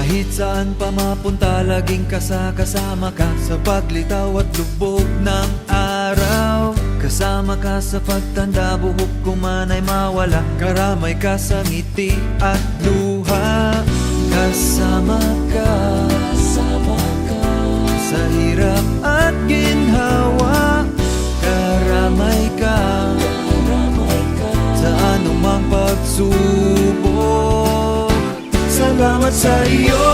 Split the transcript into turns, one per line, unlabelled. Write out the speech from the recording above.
Kahit saan pa mapunta, laging kasama ka sa paglitaw at lubog ng araw. Kasama ka sa pagtanda, buhok ko man ay mawala, karamay ka sa ngiti at luha. Kasama ka sa hirap at ginhawa, karamay ka sa anumang pagsubok. Salamat sa iyo